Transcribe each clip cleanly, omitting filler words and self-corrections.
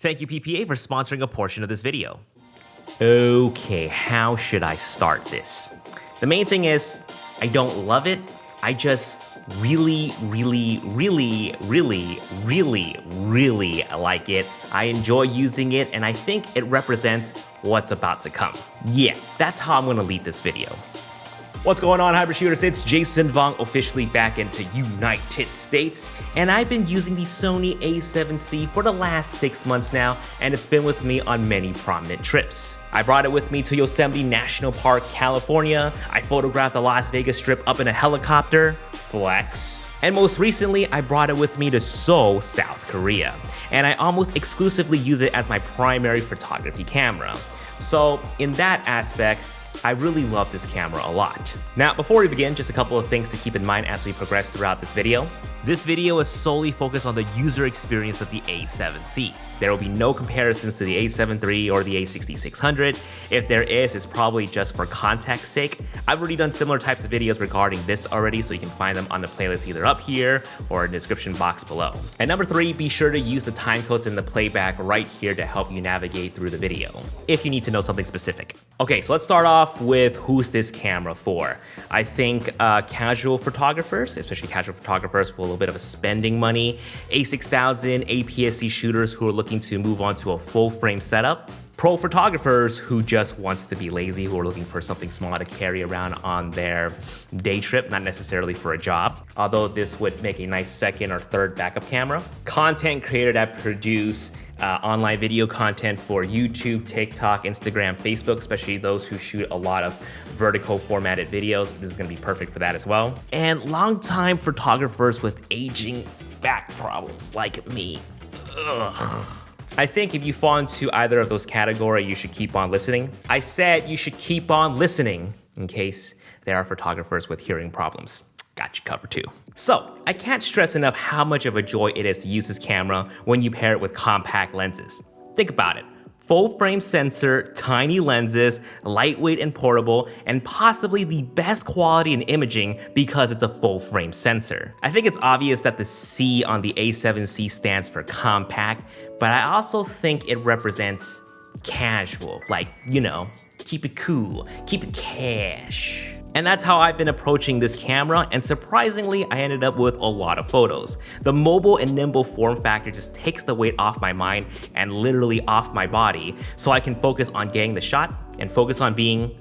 Thank you PPA for sponsoring a portion of this video. Okay, how should I start this? The main thing is, I don't love it, I just really like it. I enjoy using it and I think it represents what's about to come. Yeah, that's how I'm gonna lead this video. What's going on, hybrid shooters? It's Jason Vong, officially back into United States, and I've been using the Sony a7C for the last 6 months now, and it's been with me on many prominent trips. I brought it with me to Yosemite National Park, California. I photographed the Las Vegas Strip up in a helicopter, flex. And most recently, I brought it with me to Seoul, South Korea, and I almost exclusively use it as my primary photography camera. So in that aspect, I really love this camera a lot. Now, before we begin, just a couple of things to keep in mind as we progress throughout this video. This video is solely focused on the user experience of the a7C. There will be no comparisons to the a7 III or the a6600. If there is, it's probably just for context's sake. I've already done similar types of videos regarding this already, so you can find them on the playlist either up here or in the description box below. And number 3, be sure to use the time codes in the playback right here to help you navigate through the video, if you need to know something specific. Okay, so let's start off with who's this camera for. I think casual photographers, especially casual photographers with a little bit of a spending money, A6000, APS-C shooters who are looking to move on to a full frame setup, pro photographers who just wants to be lazy, who are looking for something small to carry around on their day trip, not necessarily for a job, although this would make a nice second or third backup camera. Content creator that produce online video content for YouTube, TikTok, Instagram, Facebook, especially those who shoot a lot of vertical formatted videos. This is gonna be perfect for that as well. And longtime photographers with aging back problems like me. Ugh. I think if you fall into either of those categories, you should keep on listening. I said you should keep on listening in case there are photographers with hearing problems. Got you covered too. So, I can't stress enough how much of a joy it is to use this camera when you pair it with compact lenses. Think about it. Full frame sensor, tiny lenses, lightweight and portable, and possibly the best quality in imaging because it's a full frame sensor. I think it's obvious that the C on the a7C stands for compact, but I also think it represents casual, like, you know, keep it cool, keep it cash. And that's how I've been approaching this camera, and surprisingly, I ended up with a lot of photos. The mobile and nimble form factor just takes the weight off my mind and literally off my body, so I can focus on getting the shot and focus on being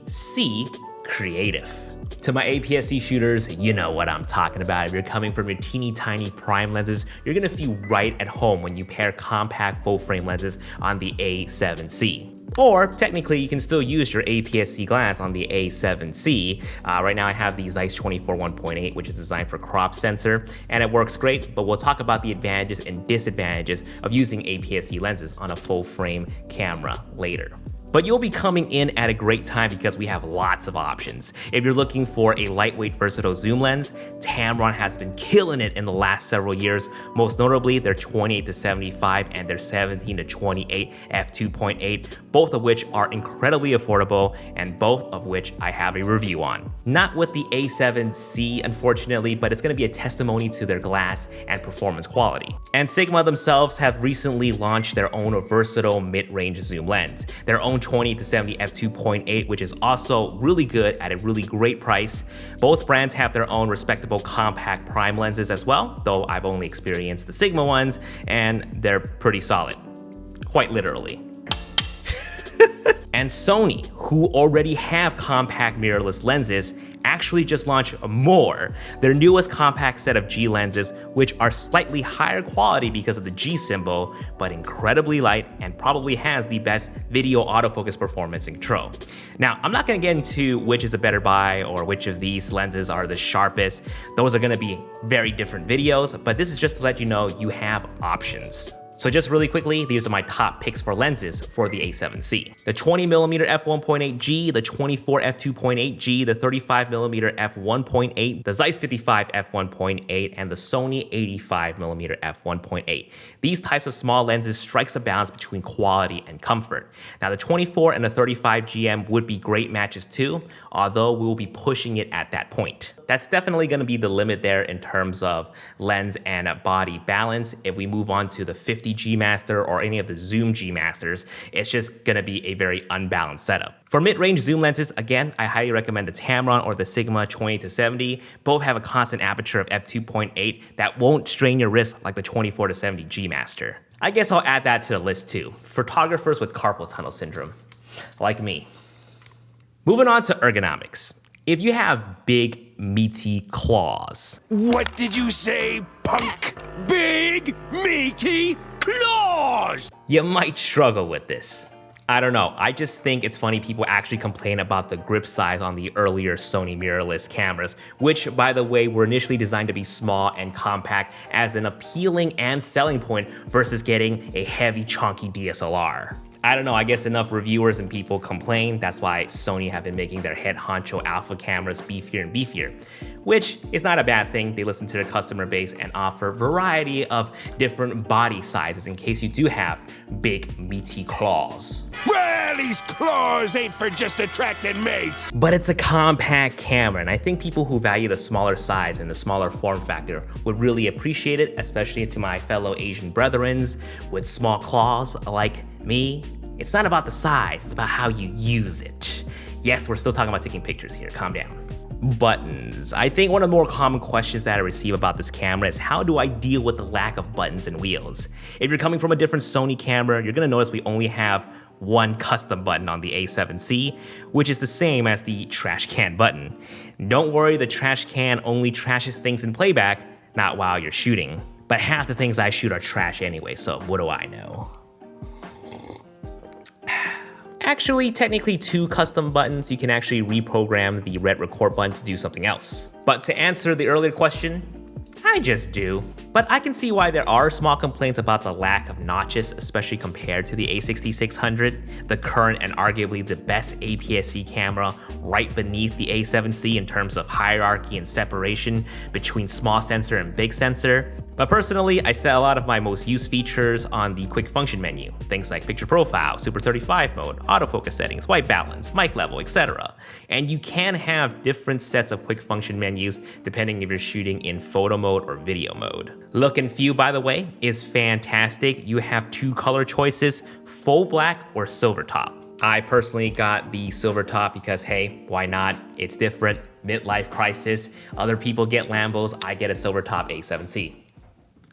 creative. To my APS-C shooters, you know what I'm talking about. If you're coming from your teeny tiny prime lenses, you're gonna feel right at home when you pair compact full frame lenses on the a7C. Or technically, you can still use your APS-C glass on the a7C. Right now I have the Zeiss 24 1.8, which is designed for crop sensor, and it works great, but we'll talk about the advantages and disadvantages of using APS-C lenses on a full frame camera later. But you'll be coming in at a great time because we have lots of options. If you're looking for a lightweight versatile zoom lens, Tamron has been killing it in the last several years, most notably their 28-75 and their 17-28 f2.8, both of which are incredibly affordable and both of which I have a review on. Not with the a7C, unfortunately, but it's gonna be a testimony to their glass and performance quality. And Sigma themselves have recently launched their own versatile mid-range zoom lens, their own 20-70 f2.8, which is also really good at a really great price. Both brands have their own respectable compact prime lenses as well, though I've only experienced the Sigma ones, and they're pretty solid, quite literally. And Sony, who already have compact mirrorless lenses, actually just launched more. Their newest compact set of G lenses, which are slightly higher quality because of the G symbol, but incredibly light and probably has the best video autofocus performance in control. Now, I'm not gonna get into which is a better buy or which of these lenses are the sharpest. Those are gonna be very different videos, but this is just to let you know you have options. So just really quickly, these are my top picks for lenses for the a7C. The 20mm f1.8G, the 24 f2.8G, the 35mm f1.8, the Zeiss 55 f1.8, and the Sony 85mm f1.8. These types of small lenses strikes a balance between quality and comfort. Now the 24 and the 35 GM would be great matches too, although we'll be pushing it at that point. That's definitely going to be the limit there in terms of lens and body balance. If we move on to the 50 50 G Master or any of the Zoom G Masters, it's just gonna be a very unbalanced setup. For mid-range zoom lenses, again, I highly recommend the Tamron or the Sigma 20-70. Both have a constant aperture of f2.8 that won't strain your wrist like the 24-70 G Master. I guess I'll add that to the list too. Photographers with carpal tunnel syndrome, like me. Moving on to ergonomics. If you have big, meaty claws. What did you say, punk? Big, meaty claws! You might struggle with this. I don't know, I just think it's funny people actually complain about the grip size on the earlier Sony mirrorless cameras, which, by the way, were initially designed to be small and compact as an appealing and selling point versus getting a heavy, chunky DSLR. I don't know, I guess enough reviewers and people complain. That's why Sony have been making their head honcho alpha cameras beefier and beefier, which is not a bad thing. They listen to their customer base and offer a variety of different body sizes in case you do have big, meaty claws. Well, these claws ain't for just attracting mates. But it's a compact camera, and I think people who value the smaller size and the smaller form factor would really appreciate it, especially to my fellow Asian brethrens with small claws like me. It's not about the size, it's about how you use it. Yes, we're still talking about taking pictures here, calm down. Buttons. I think one of the more common questions that I receive about this camera is how do I deal with the lack of buttons and wheels? If you're coming from a different Sony camera, you're gonna notice we only have one custom button on the A7C, which is the same as the trash can button. Don't worry, the trash can only trashes things in playback, not while you're shooting. But half the things I shoot are trash anyway, so what do I know? Actually, technically 2 custom buttons. You can actually reprogram the red record button to do something else. But to answer the earlier question, I just do. But I can see why there are small complaints about the lack of notches, especially compared to the A6600, the current and arguably the best APS-C camera right beneath the A7C in terms of hierarchy and separation between small sensor and big sensor. But personally, I set a lot of my most used features on the quick function menu, things like picture profile, Super 35 mode, autofocus settings, white balance, mic level, etc. And you can have different sets of quick function menus depending if you're shooting in photo mode or video mode. Look and feel, by the way, is fantastic. You have 2 color choices, full black or silver top. I personally got the silver top because, hey, why not? It's different, midlife crisis. Other people get Lambos, I get a silver top A7C.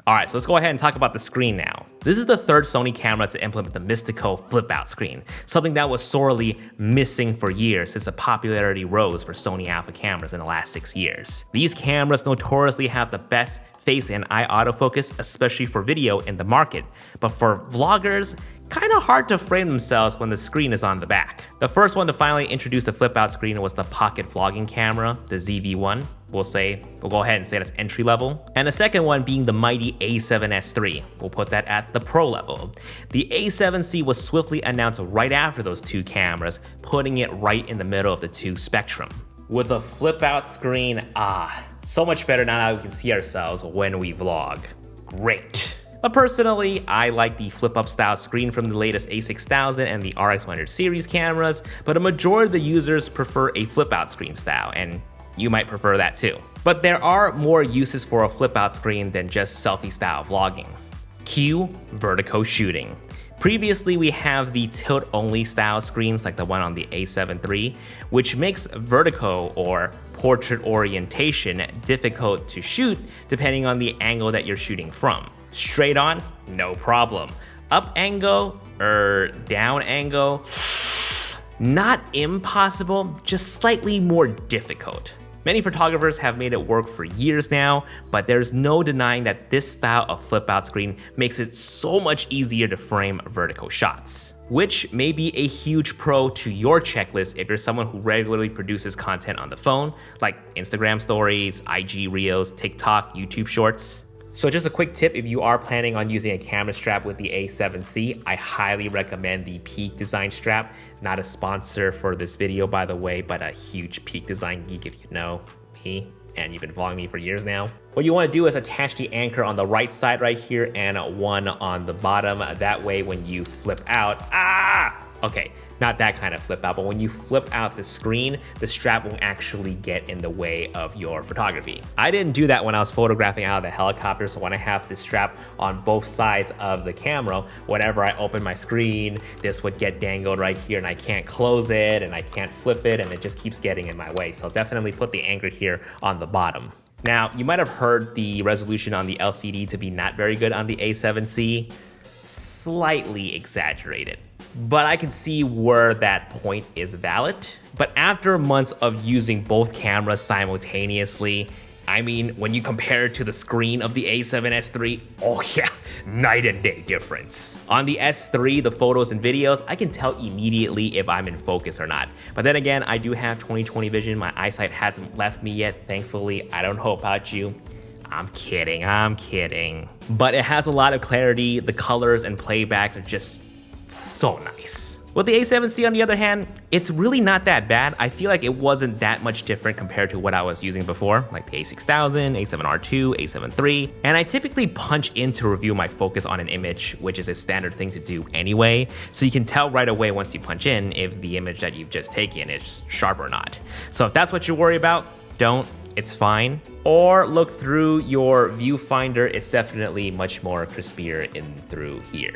Alright, so let's go ahead and talk about the screen now. This is the 3rd Sony camera to implement the Mystico flip-out screen, something that was sorely missing for years since the popularity rose for Sony alpha cameras in the last 6 years. These cameras notoriously have the best face and eye autofocus, especially for video in the market, but for vloggers, kinda hard to frame themselves when the screen is on the back. The first one to finally introduce the flip-out screen was the pocket vlogging camera, the ZV-1. We'll go ahead and say that's entry level. And the second one being the mighty A7S III. We'll put that at the pro level. The A7C was swiftly announced right after those 2 cameras, putting it right in the middle of the 2 spectrum. With a flip out screen, so much better now that we can see ourselves when we vlog. Great. But personally, I like the flip-up style screen from the latest A6000 and the RX100 series cameras, but a majority of the users prefer a flip-out screen style, and you might prefer that too. But there are more uses for a flip-out screen than just selfie-style vlogging. Cue vertical shooting. Previously, we have the tilt-only style screens like the one on the A7 III, which makes vertical or portrait orientation difficult to shoot depending on the angle that you're shooting from. Straight on, no problem. Up angle or down angle, not impossible, just slightly more difficult. Many photographers have made it work for years now, but there's no denying that this style of flip out screen makes it so much easier to frame vertical shots, which may be a huge pro to your checklist if you're someone who regularly produces content on the phone, like Instagram stories, IG Reels, TikTok, YouTube Shorts. So just a quick tip, if you are planning on using a camera strap with the A7C, I highly recommend the Peak Design strap. Not a sponsor for this video, by the way, but a huge Peak Design geek if you know me, and you've been following me for years now. What you want to do is attach the anchor on the right side right here and one on the bottom. That way when you flip out, Okay, not that kind of flip out, but when you flip out the screen, the strap won't actually get in the way of your photography. I didn't do that when I was photographing out of the helicopter, so when I have the strap on both sides of the camera, whenever I open my screen, this would get dangled right here and I can't close it and I can't flip it and it just keeps getting in my way. So definitely put the anchor here on the bottom. Now, you might have heard the resolution on the LCD to be not very good on the A7C, slightly exaggerated. But I can see where that point is valid. But after months of using both cameras simultaneously, I mean, when you compare it to the screen of the A7S III, oh yeah, night and day difference. On the S3, the photos and videos, I can tell immediately if I'm in focus or not. But then again, I do have 20/20 vision. My eyesight hasn't left me yet, thankfully. I don't know about you. I'm kidding. But it has a lot of clarity. The colors and playbacks are just so nice. With the A7C on the other hand, it's really not that bad. I feel like it wasn't that much different compared to what I was using before, like the A6000, A7R2, A7 III. And I typically punch in to review my focus on an image, which is a standard thing to do anyway. So you can tell right away once you punch in if the image that you've just taken is sharp or not. So if that's what you worry about, don't. It's fine. Or look through your viewfinder. It's definitely much more crispier in through here.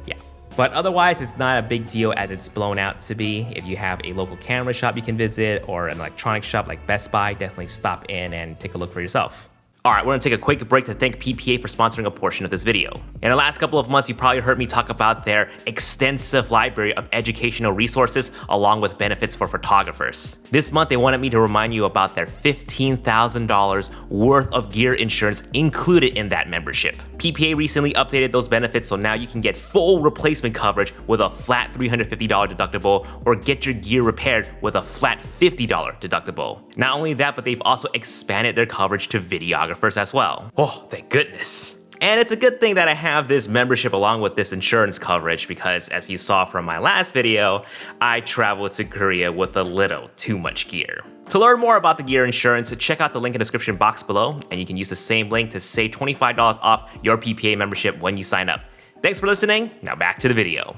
Yeah. But otherwise, it's not a big deal as it's blown out to be. If you have a local camera shop you can visit or an electronics shop like Best Buy, definitely stop in and take a look for yourself. All right, we're gonna take a quick break to thank PPA for sponsoring a portion of this video. In the last couple of months, you probably heard me talk about their extensive library of educational resources along with benefits for photographers. This month, they wanted me to remind you about their $15,000 worth of gear insurance included in that membership. PPA recently updated those benefits, so now you can get full replacement coverage with a flat $350 deductible or get your gear repaired with a flat $50 deductible. Not only that, but they've also expanded their coverage to videographers as well. Oh, thank goodness. And it's a good thing that I have this membership along with this insurance coverage because as you saw from my last video, I traveled to Korea with a little too much gear. To learn more about the gear insurance, check out the link in the description box below, and you can use the same link to save $25 off your PPA membership when you sign up. Thanks for listening, now back to the video.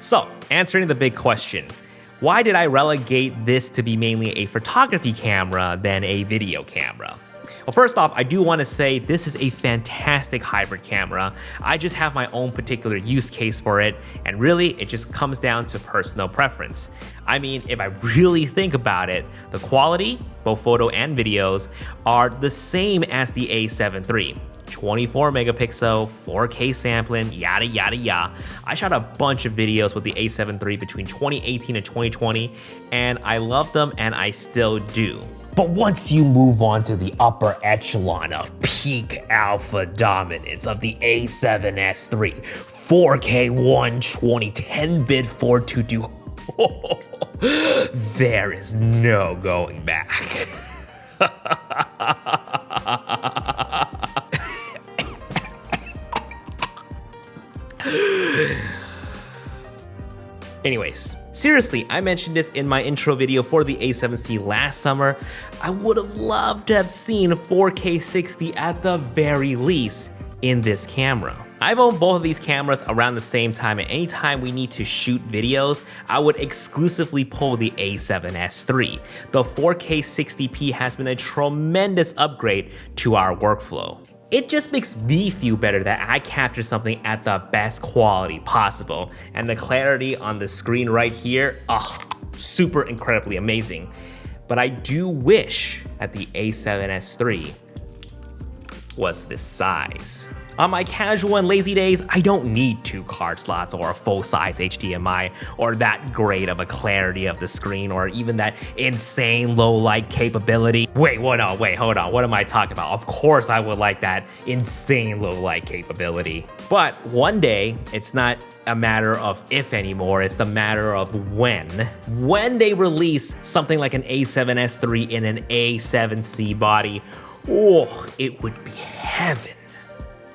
So, answering the big question, why did I relegate this to be mainly a photography camera than a video camera? Well, first off, I do want to say this is a fantastic hybrid camera. I just have my own particular use case for it, and really, it just comes down to personal preference. I mean, if I really think about it, the quality, both photo and videos, are the same as the A7 III. 24 megapixel, 4K sampling, yada yada yada. I shot a bunch of videos with the A7 III between 2018 and 2020, and I loved them and I still do. But once you move on to the upper echelon of peak alpha dominance of the A7S III, 4K 120, 10-bit 422, there is no going back. Anyways, seriously, I mentioned this in my intro video for the A7C last summer. I would have loved to have seen 4K 60 at the very least in this camera. I've owned both of these cameras around the same time, and anytime we need to shoot videos, I would exclusively pull the A7S III. The 4K 60p has been a tremendous upgrade to our workflow. It just makes me feel better that I capture something at the best quality possible, and the clarity on the screen right here, super incredibly amazing. But I do wish that the A7S III was this size. On my casual and lazy days, I don't need 2 card slots or a full-size HDMI or that great of a clarity of the screen or even that insane low light capability. Wait, hold on, what am I talking about? Of course I would like that insane low light capability. But one day, it's not a matter of if anymore, it's the matter of when. When they release something like an A7S III in an A7C body, oh, it would be heaven.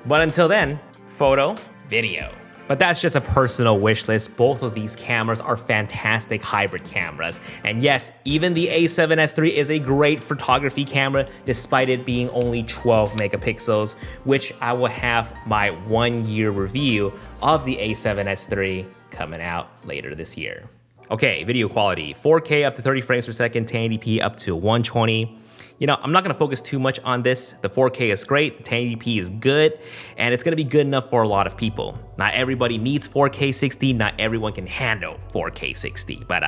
But until then, photo, video, But that's just a personal wish list. Both of these cameras are fantastic hybrid cameras. And yes, even the A7S III is a great photography camera despite it being only 12 megapixels, which I will have my 1-year review of the A7S III coming out later this year. Okay, video quality, 4K up to 30 frames per second, 1080p up to 120. You know, I'm not gonna focus too much on this. The 4K is great, the 1080p is good, and it's gonna be good enough for a lot of people. Not everybody needs 4K 60, not everyone can handle 4K 60, but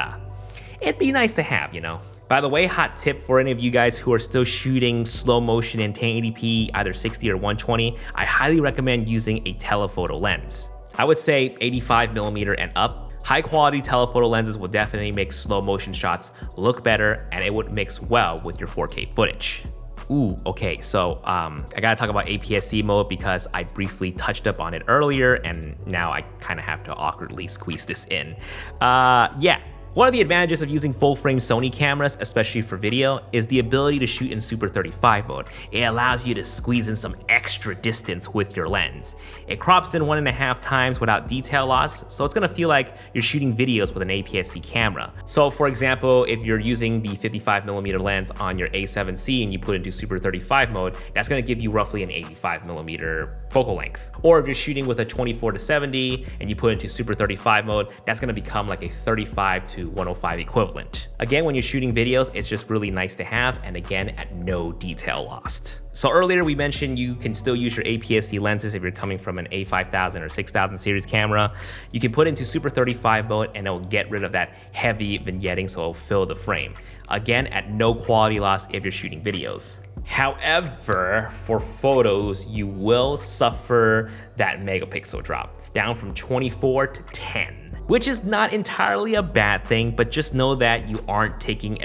it'd be nice to have, you know. By the way, hot tip for any of you guys who are still shooting slow motion in 1080p, either 60 or 120, I highly recommend using a telephoto lens. I would say 85mm and up. High quality telephoto lenses will definitely make slow motion shots look better, and it would mix well with your 4K footage. Ooh, okay, so I gotta talk about APS-C mode because I briefly touched up on it earlier and now I kind of have to awkwardly squeeze this in. Yeah. One of the advantages of using full-frame Sony cameras, especially for video, is the ability to shoot in Super 35 mode. It allows you to squeeze in some extra distance with your lens. It crops in 1.5 times without detail loss, so it's gonna feel like you're shooting videos with an APS-C camera. So for example, if you're using the 55mm lens on your A7C and you put it into Super 35 mode, that's gonna give you roughly an 85mm focal length. Or if you're shooting with a 24-70 and you put it into Super 35 mode, that's gonna become like a 35 to 105 equivalent. Again, when you're shooting videos, it's just really nice to have, and again, at no detail lost. So earlier we mentioned you can still use your APS-C lenses if you're coming from an A5000 or 6000 series camera. You can put it into Super 35 mode and it'll get rid of that heavy vignetting, so it'll fill the frame. Again, at no quality loss if you're shooting videos. However, for photos, you will suffer that megapixel drop, down from 24 to 10. Which is not entirely a bad thing, but just know that you aren't taking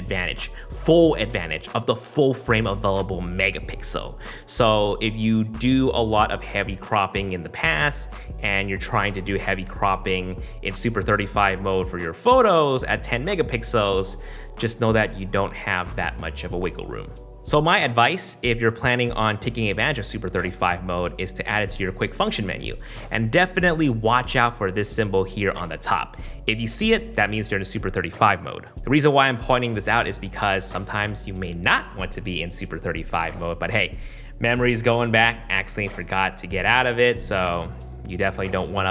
full advantage of the full frame available megapixel. So if you do a lot of heavy cropping in the past and you're trying to do heavy cropping in Super 35 mode for your photos at 10 megapixels, just know that you don't have that much of a wiggle room. So my advice, if you're planning on taking advantage of Super 35 mode, is to add it to your quick function menu. And definitely watch out for this symbol here on the top. If you see it, that means you're in Super 35 mode. The reason why I'm pointing this out is because sometimes you may not want to be in Super 35 mode, but hey, memory's going back, accidentally forgot to get out of it, so you definitely don't want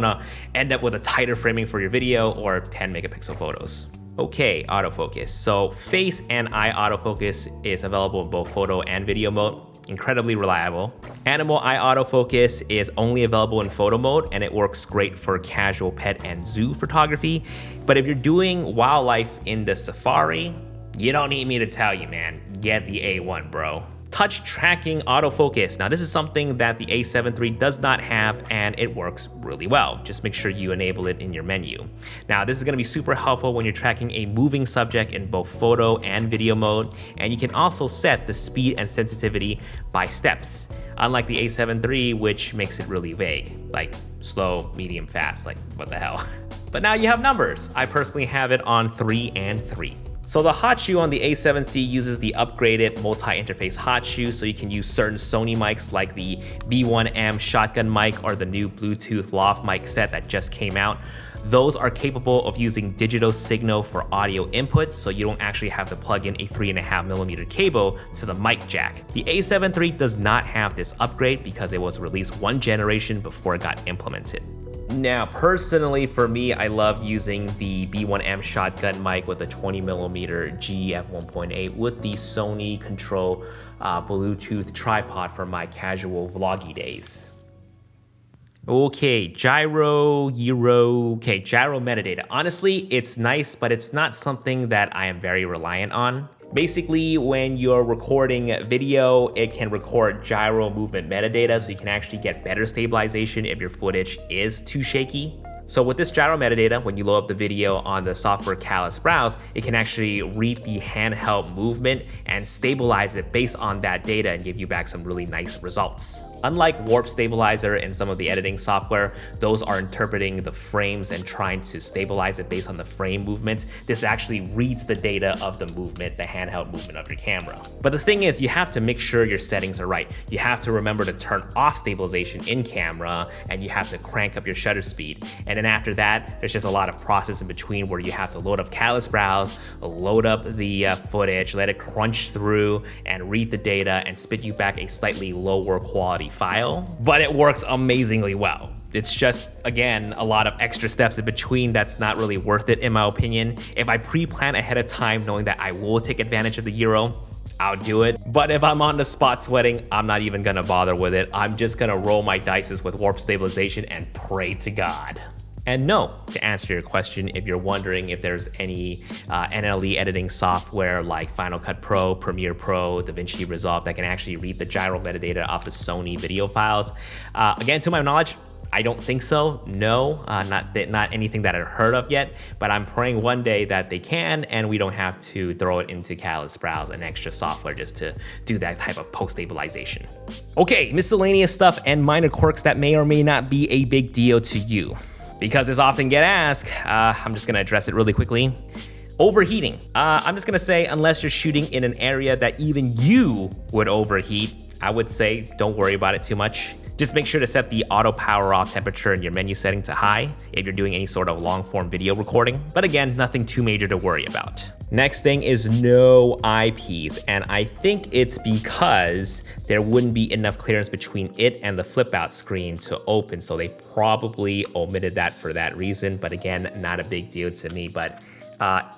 to end up with a tighter framing for your video or 10 megapixel photos. Okay, autofocus. So face and eye autofocus is available in both photo and video mode. Incredibly reliable. Animal eye autofocus is only available in photo mode and it works great for casual pet and zoo photography. But if you're doing wildlife in the safari, you don't need me to tell you, man. Get the A1, bro. Touch tracking autofocus. Now this is something that the A7 III does not have and it works really well. Just make sure you enable it in your menu. Now this is gonna be super helpful when you're tracking a moving subject in both photo and video mode, and you can also set the speed and sensitivity by steps. Unlike the A7 III, which makes it really vague, like slow, medium, fast, like what the hell. But now you have numbers. I personally have it on 3 and 3. So the Hotshoe on the A7C uses the upgraded multi-interface Hotshoe, so you can use certain Sony mics like the B1M shotgun mic or the new Bluetooth Loft mic set that just came out. Those are capable of using digital signal for audio input, so you don't actually have to plug in a 3.5mm cable to the mic jack. The A7 III does not have this upgrade because it was released one generation before it got implemented. Now, personally, for me, I love using the B1M shotgun mic with the 20mm GF1.8 with the Sony Control Bluetooth tripod for my casual vloggy days. Okay, gyro metadata. Honestly, it's nice, but it's not something that I am very reliant on. Basically, when you're recording video, it can record gyro movement metadata, so you can actually get better stabilization if your footage is too shaky. So with this gyro metadata, when you load up the video on the software Callus browse, it can actually read the handheld movement and stabilize it based on that data and give you back some really nice results. Unlike warp stabilizer and some of the editing software, those are interpreting the frames and trying to stabilize it based on the frame movements. This actually reads the data of the movement, the handheld movement of your camera. But the thing is, you have to make sure your settings are right. You have to remember to turn off stabilization in camera, and you have to crank up your shutter speed. And then after that, there's just a lot of process in between where you have to load up Callus Browse, load up the footage, let it crunch through and read the data and spit you back a slightly lower quality file. But it works amazingly well. It's just, again, a lot of extra steps in between that's not really worth it in my opinion. If I pre-plan ahead of time knowing that I will take advantage of the Gyro, I'll do it. But if I'm on the spot sweating, I'm not even gonna bother with it. I'm just gonna roll my dices with warp stabilization and pray to God. And no, to answer your question, if you're wondering if there's any NLE editing software like Final Cut Pro, Premiere Pro, DaVinci Resolve that can actually read the gyro metadata off the Sony video files, again, to my knowledge, I don't think so. No, not anything that I've heard of yet, but I'm praying one day that they can and we don't have to throw it into Callus Browse and extra software just to do that type of post-stabilization. Okay, miscellaneous stuff and minor quirks that may or may not be a big deal to you. Because it's often get asked, I'm just gonna address it really quickly. Overheating. I'm just gonna say, unless you're shooting in an area that even you would overheat, I would say don't worry about it too much. Just make sure to set the auto power off temperature in your menu setting to high if you're doing any sort of long form video recording. But again, nothing too major to worry about. Next thing is no eyepiece, and I think it's because there wouldn't be enough clearance between it and the flip out screen to open, so they probably omitted that for that reason. But again, not a big deal to me, but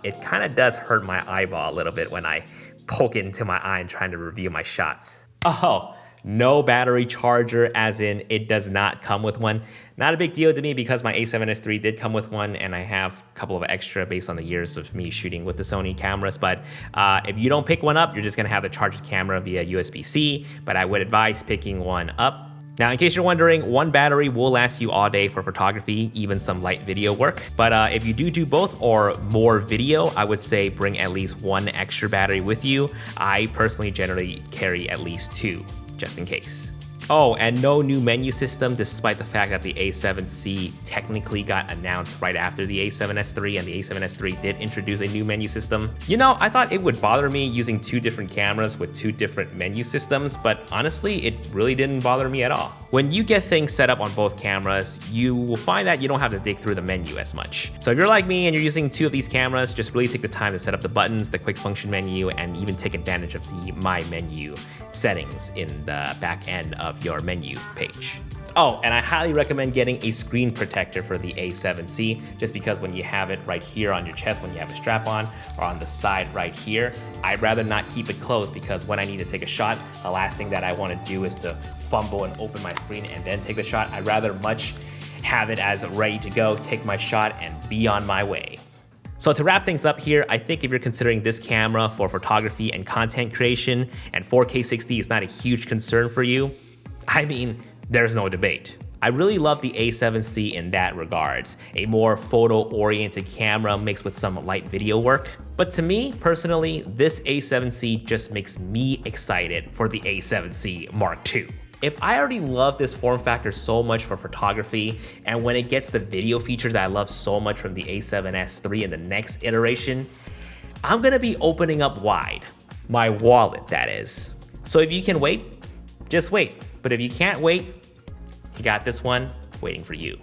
it kind of does hurt my eyeball a little bit when I poke it into my eye and trying to review my shots. Oh, no battery charger, as in it does not come with one. Not a big deal to me because my a7S III did come with one, and I have a couple of extra based on the years of me shooting with the Sony cameras. But if you don't pick one up, you're just gonna have to charge the camera via USB-C, but I would advise picking one up. Now, in case you're wondering, one battery will last you all day for photography, even some light video work. But if you do both or more video, I would say bring at least one extra battery with you. I personally generally carry at least two, just in case. Oh, and no new menu system, despite the fact that the A7C technically got announced right after the A7S III, and the A7S III did introduce a new menu system. You know, I thought it would bother me using two different cameras with two different menu systems, but honestly, it really didn't bother me at all. When you get things set up on both cameras, you will find that you don't have to dig through the menu as much. So if you're like me and you're using two of these cameras, just really take the time to set up the buttons, the quick function menu, and even take advantage of the My Menu settings in the back end of your menu page. Oh, and I highly recommend getting a screen protector for the A7C, just because when you have it right here on your chest, when you have a strap on, or on the side right here, I'd rather not keep it closed, because when I need to take a shot, the last thing that I want to do is to fumble and open my screen and then take the shot. I'd rather much have it as ready to go, take my shot, and be on my way. So to wrap things up here, I think if you're considering this camera for photography and content creation, and 4K 60 is not a huge concern for you, I mean, there's no debate. I really love the A7C in that regards, a more photo-oriented camera mixed with some light video work. But to me, personally, this A7C just makes me excited for the A7C Mark II. If I already love this form factor so much for photography, and when it gets the video features that I love so much from the A7S III in the next iteration, I'm gonna be opening up wide. My wallet, that is. So if you can wait, just wait. But if you can't wait, you got this one waiting for you.